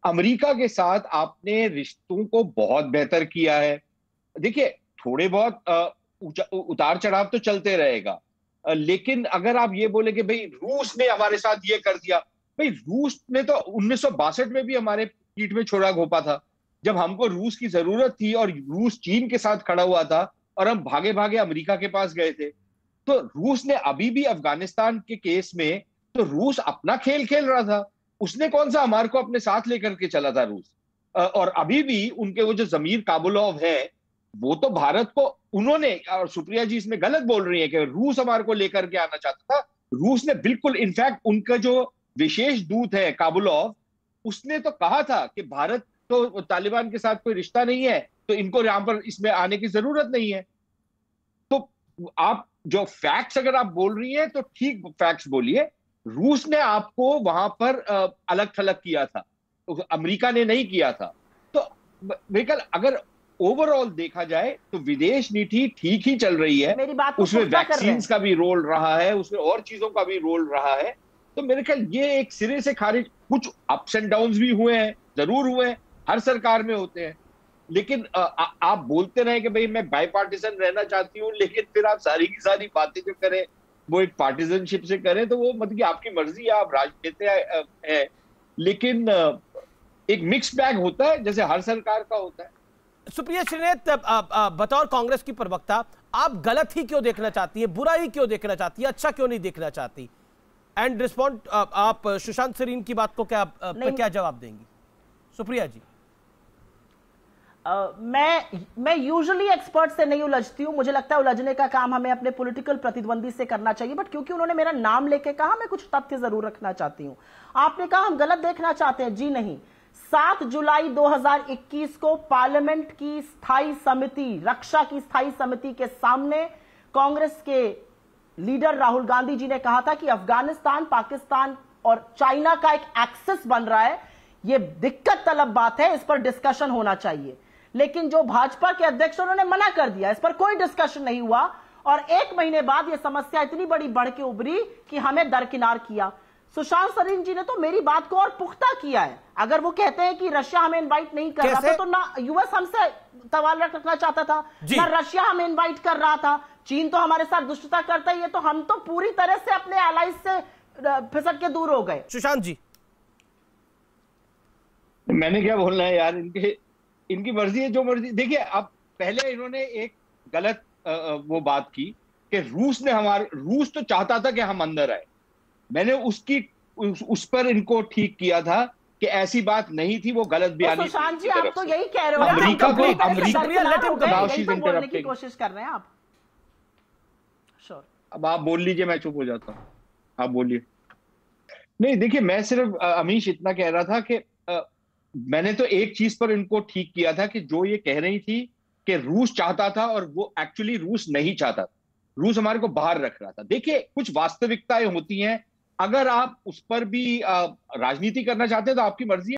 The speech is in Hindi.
अमेरिका के साथ आपने रिश्तों को बहुत बेहतर किया है। देखिए, थोड़े बहुत उतार चढ़ाव तो चलते रहेगा। लेकिन अगर आप ये बोले कि भाई रूस ने हमारे साथ ये कर दिया, भाई रूस ने तो 1962 में भी हमारे पीठ में छुरा घोंपा था, जब हमको रूस की जरूरत थी और रूस चीन के साथ खड़ा हुआ था और हम भागे भागे अमेरिका के पास गए थे। तो रूस ने अभी भी अफगानिस्तान के केस में, तो रूस अपना खेल खेल रहा था। उसने कौन सा हमारे को अपने साथ लेकर के चला था रूस। और अभी भी उनके वो जो जमीर काबुलोव है, वो तो भारत को उन्होंने, और सुप्रिया जी इसमें गलत बोल रही है कि रूस हमारे को लेकर के आना चाहता था। रूस ने बिल्कुल, इनफैक्ट उनका जो विशेष दूत है काबुलोव, उसने तो कहा था कि भारत तो तालिबान के साथ कोई रिश्ता नहीं है, तो इनको यहां पर इसमें आने की जरूरत नहीं है। तो आप जो फैक्ट्स अगर आप बोल रही हैं तो ठीक फैक्ट्स बोलिए। रूस ने आपको वहां पर अलग थलग किया था, तो अमेरिका ने नहीं किया था। तो बिल्कुल, अगर ओवरऑल देखा जाए तो विदेश नीति ठीक ही चल रही है। मेरी बात को उसमें पुख्ता कर रहे वैक्सीन हैं। का भी रोल रहा है, उसमें और चीजों का भी रोल रहा है। तो मेरे ख्याल ये एक सिरे से खारिज, कुछ अप्स एंड डाउन्स भी हुए हैं, जरूर हुए हैं, हर सरकार में होते हैं। लेकिन आप बोलते रहे कि भाई मैं बाईपार्टीसन रहना चाहती हूँ, लेकिन फिर आप सारी की सारी बातें जो करें वो एक पार्टीजनशिप से करें, तो वो मतलब कि आपकी मर्जी है, आप राजनीति है। लेकिन एक मिक्स बैग होता है, जैसे हर सरकार का होता है। सुप्रिया श्रीनेत, बतौर कांग्रेस की प्रवक्ता, आप गलत ही क्यों देखना चाहती है, बुरा ही क्यों देखना चाहती है, अच्छा क्यों नहीं देखना चाहती? एंड रिस्पॉन्ड, आप सुशांत सरीन की बात को क्या जवाब देंगी सुप्रिया जी? मैं यूजुअली एक्सपर्ट से नहीं उलझती हूं। मुझे लगता है उलझने का काम हमें अपने पॉलिटिकल प्रतिद्वंदी से करना चाहिए, बट क्योंकि उन्होंने मेरा नाम लेके कहा, मैं कुछ तथ्य जरूर रखना चाहती हूं। आपने कहा हम गलत देखना चाहते हैं, जी नहीं। 7 जुलाई 2021 को पार्लियामेंट की स्थायी समिति, रक्षा की स्थायी समिति के सामने कांग्रेस के लीडर राहुल गांधी जी ने कहा था कि अफगानिस्तान, पाकिस्तान और चाइना का एक एक्सेस बन रहा है, यह दिक्कत तलब बात है, इस पर डिस्कशन होना चाहिए। लेकिन जो भाजपा के अध्यक्ष, उन्होंने मना कर दिया, इस पर कोई डिस्कशन नहीं हुआ। और 1 महीने बाद यह समस्या इतनी बड़ी बढ़ के उभरी कि हमें दरकिनार किया। सुशांत सरीन जी ने तो मेरी बात को और पुख्ता किया है। अगर वो कहते हैं कि रशिया हमें इनवाइट नहीं कर रहा था, तो ना यूएस हमसे सवाल रखना चाहता था, ना रशिया हमें इनवाइट कर रहा था। चीन तो हमारे साथ दुष्टता करता ही है, तो हम तो पूरी तरह से अपने एलाइज से फिसक के दूर हो गए। सुशांत जी, मैंने क्या बोलना है यार, इनकी मर्जी है, जो मर्जी। देखिए, अब पहले इन्होंने एक गलत वो बात की कि रूस तो चाहता था कि हम अंदर आए। मैंने उस पर इनको ठीक किया था कि ऐसी बात नहीं थी, वो गलत बयानी। सुशांत जी, आप तो यही कह रहे हो, अमेरिका को बोलने की कोशिश कर रहे हैं आप। श्योर, अब आप बोल लीजिए, मैं चुप हो जाता हूँ, आप बोलिए। नहीं, देखिए, मैं सिर्फ अमीश इतना कह रहा था कि मैंने तो एक चीज पर इनको ठीक किया था कि जो ये कह रही थी कि रूस चाहता था, और वो एक्चुअली रूस नहीं चाहता था, रूस हमारे को बाहर रख रहा था। देखिए, कुछ वास्तविकताएं होती हैं, अगर आप उस पर भी राजनीति करना चाहते हैं तो आपकी मर्जी है।